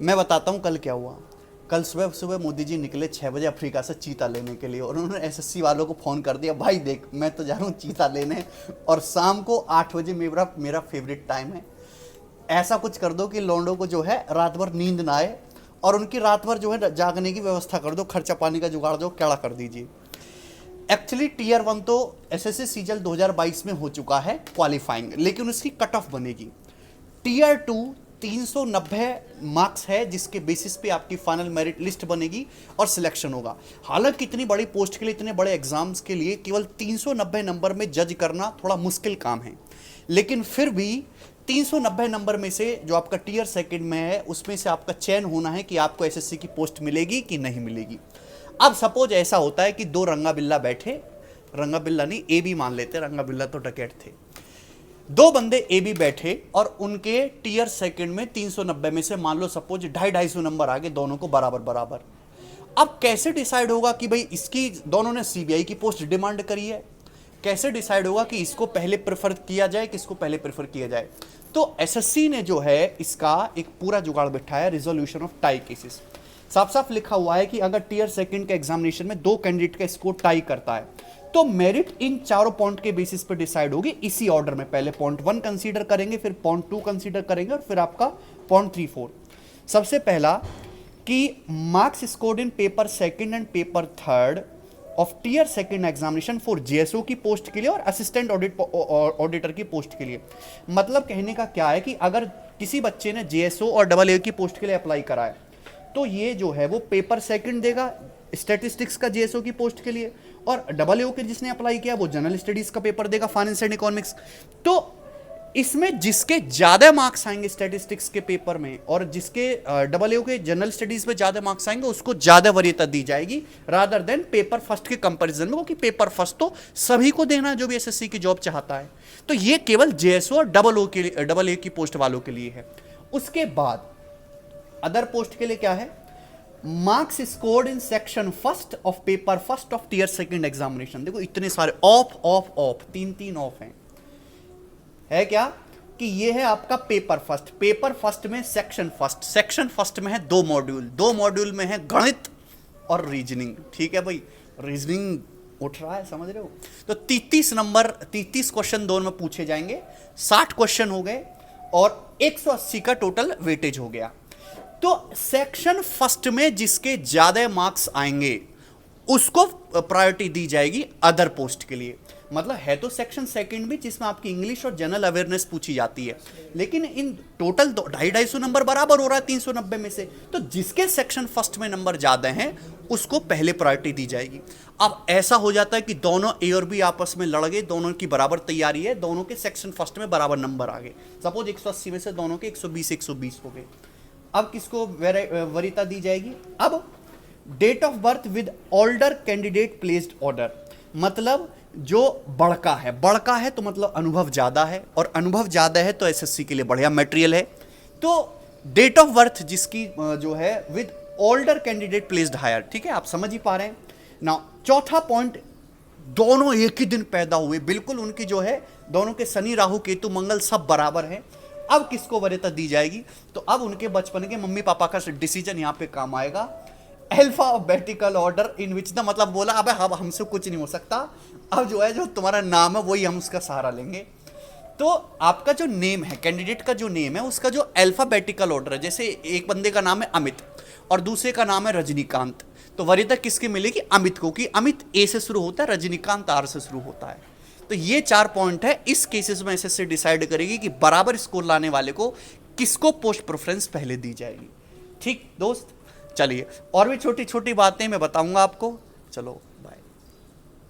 मैं बताता हूँ कल क्या हुआ। कल सुबह सुबह मोदी जी निकले 6 बजे अफ्रीका से चीता लेने के लिए, और उन्होंने एसएससी वालों को फ़ोन कर दिया, भाई देख मैं तो जा रहा हूँ चीता लेने, और शाम को 8 बजे मेरा मेरा फेवरेट टाइम है। ऐसा कुछ कर दो कि लौंडों को जो है रात भर नींद ना आए, और उनकी रात भर जो है जागने की व्यवस्था कर दो, खर्चा पानी का जुगाड़ जो कैड़ा कर दीजिए। एक्चुअली टीयर 1 तो एसएससी सीजल 2022 में हो चुका है क्वालिफाइंग, लेकिन उसकी कट ऑफ बनेगी। टीयर 2 390 मार्क्स है, जिसके बेसिस पे आपकी फाइनल मेरिट लिस्ट बनेगी और सिलेक्शन होगा। हालांकि इतनी बड़ी पोस्ट के लिए, इतने बड़े एग्जाम्स के लिए केवल 390 नंबर में जज करना थोड़ा मुश्किल काम है, लेकिन फिर भी 390 नंबर में से जो आपका टीयर सेकंड में है, उसमें से आपका चयन होना है कि आपको एसएससी की पोस्ट मिलेगी कि नहीं मिलेगी। अब सपोज ऐसा होता है कि दो रंगा बिल्ला बैठे, रंगा बिल्ला नहीं ए बी मान लेते, रंगा बिल्ला तो डकैत थे। दो बंदे ए बी बैठे और उनके टीयर सेकंड में 390 में से मान लो सपोज 250 नंबर आ गए, दोनों को बराबर बराबर। अब कैसे डिसाइड होगा कि भाई इसकी, दोनों ने सीबीआई की पोस्ट डिमांड करी है, कैसे डिसाइड होगा कि इसको पहले प्रेफर किया जाए, किसको पहले प्रेफर किया जाए? तो एसएससी ने जो है इसका एक पूरा जुगाड़ बिठाया, रिजोल्यूशन ऑफ टाई केसेस। साफ साफ लिखा हुआ है कि अगर टीयर सेकंड के एग्जामिनेशन में दो कैंडिडेट का स्कोर टाई करता है, तो मेरिट इन चारों पॉइंट के बेसिस पर डिसाइड होगी, इसी ऑर्डर में। पहले पॉइंट 1 कंसीडर करेंगे, फिर पॉइंट 2 कंसीडर करेंगे, और फिर आपका पॉइंट 3 4। सबसे पहला कि marks scored in paper second and paper third of tier second examination for JSO की पोस्ट के लिए और असिस्टेंट ऑडिटर की पोस्ट के लिए। मतलब कहने का क्या है कि अगर किसी बच्चे ने जेएसओ और डबल ए की पोस्ट के लिए अप्लाई करा है, तो ये जो है वो पेपर सेकंड देगा स्टैटिस्टिक्स का जेएसओ की पोस्ट के लिए, और डबल ए के जिसने अप्लाई किया वो जनरल स्टडीज का पेपर देगा, फाइनेंस एंड इकोनॉमिक्स। तो इसमें जिसके ज्यादा मार्क्स आएंगे स्टैटिस्टिक्स के पेपर में, और जिसके डबल ए के जनरल स्टडीज में ज्यादा मार्क्स आएंगे, उसको ज्यादा वरीयता दी जाएगी रादर देन पेपर फर्स्ट के कंपैरिजन में, क्योंकि पेपर फर्स्ट तो सभी को देना है जो भी एसएससी की जॉब चाहता है। तो ये केवल जेएसओ और डबल ए की पोस्ट वालों के लिए है। उसके बाद अदर पोस्ट के लिए क्या है? Marks scored in section first of paper first of tier second examination. देखो इतने सारे ऑफ ऑफ ऑफ, 3 ऑफ हैं। है क्या कि ये है आपका पेपर फर्स्ट। पेपर फर्स्ट में सेक्शन फर्स्ट, सेक्शन फर्स्ट में है 2 मॉड्यूल, 2 मॉड्यूल में है गणित और रीजनिंग। ठीक है भाई, रीजनिंग उठ रहा है, समझ रहे हो? तो 33 नंबर, 33 क्वेश्चन दोनों में पूछे जाएंगे, 60 क्वेश्चन हो गए और 180 का टोटल वेटेज हो गया। तो सेक्शन फर्स्ट में जिसके ज्यादा मार्क्स आएंगे उसको प्रायोरिटी दी जाएगी अदर पोस्ट के लिए। मतलब है तो सेक्शन सेकंड भी, जिसमें आपकी इंग्लिश और जनरल अवेयरनेस पूछी जाती है, लेकिन इन टोटल 250 नंबर बराबर हो रहा है 390 में से। तो जिसके सेक्शन फर्स्ट में नंबर ज्यादा हैं उसको पहले प्रायोरिटी दी जाएगी। अब ऐसा हो जाता है कि दोनों ए और बी आपस में लड़ गए, दोनों की बराबर तैयारी है, दोनों के सेक्शन फर्स्ट में बराबर नंबर आ गए। सपोज 180 में से दोनों के 120 हो गए। अब किसको वरीयता दी जाएगी? अब date of birth with older candidate placed order. मतलब जो बड़का है तो मतलब अनुभव ज्यादा है, और अनुभव ज्यादा है तो एसएससी के लिए बढ़िया मटेरियल है। तो डेट ऑफ बर्थ जिसकी जो है with older candidate placed higher. ठीक है, आप समझ ही पा रहे हैं ना। चौथा पॉइंट, दोनों एक ही दिन पैदा हुए, बिल्कुल उनकी जो है दोनों के शनि राहु केतु मंगल सब बराबर है। अब किसको वरीयता दी जाएगी? तो अब उनके बचपन के मम्मी पापा का डिसीजन यहां पे काम आएगा। Alphabetical order in which the, मतलब बोला अब हमसे कुछ नहीं हो सकता, अब जो है जो तुम्हारा नाम है वही हम उसका सहारा लेंगे। तो आपका जो नेम है, कैंडिडेट का जो नेम है, उसका जो अल्फाबेटिकल ऑर्डर है, जैसे एक बंदे का नाम है अमित और दूसरे का नाम है रजनीकांत, तो वरीयता किसकी मिलेगी? अमित को, कि अमित ए से शुरू होता है, रजनीकांत आर से शुरू होता है। तो ये 4 पॉइंट है। इस केसेस में एसएससी डिसाइड करेगी कि बराबर स्कोर लाने वाले को किसको पोस्ट प्रेफरेंस पहले दी जाएगी। ठीक दोस्त, चलिए और भी छोटी छोटी बातें मैं बताऊंगा आपको। चलो